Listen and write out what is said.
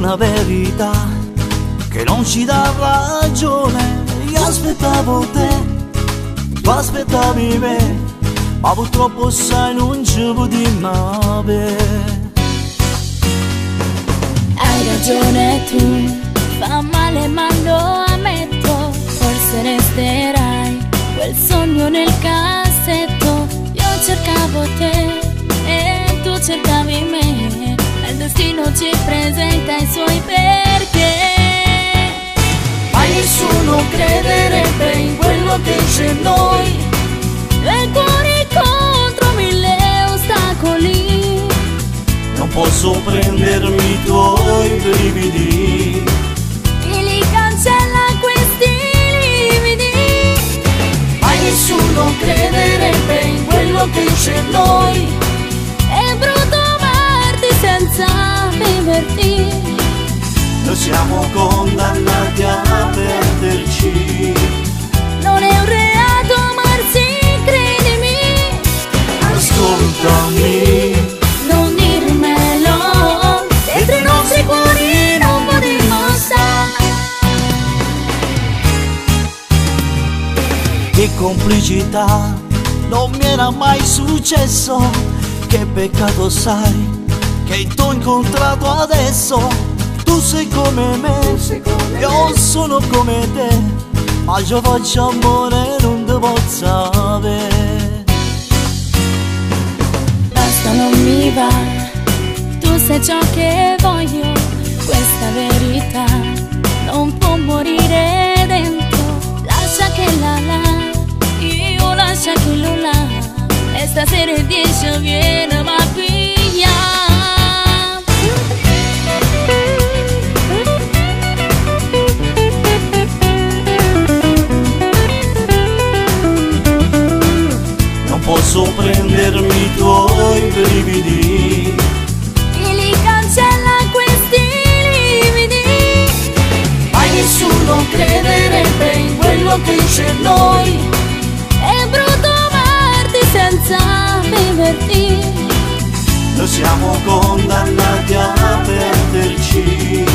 una verità che non ci dà ragione. Io aspettavo te, tu aspettavi me, ma purtroppo sai non ci potremmo avere. Hai ragione tu, fa male ma lo ammetto. Forse resterai quel sogno nel cassetto. Io cercavo te e tu cercavi me, il destino ci presenta i suoi perché. Ma nessuno crederebbe in quello che c'è noi, Due cuori contro mille ostacoli. non posso prendermi i tuoi brividi. E li cancella questi lividi. Ma nessuno crederebbe in quello che c'è noi. È brutto amarti senza viverti. Noi siamo condannati a perderci. Non è un reato amarsi, credimi. Ascoltami, Non dirmelo, se tra i nostri cuori non potremmo stare. che complicità, non mi era mai successo. Che peccato sai, che t'ho incontrato adesso. Tu sei come me, io sono come te, ma io faccio amore non ti posso avere. Basta, non mi va, tu sei ciò che voglio. Questa verità non può morire dentro. Lascia che io lascia che lo là. E stasera il 10 viene ma piglia. Non posso prendermi i tuoi brividi. E li cancella questi lividi. Ma nessuno crederebbe in quello che c'è noi. È brutto amarti senza viverti. Noi siamo condannati a perderci.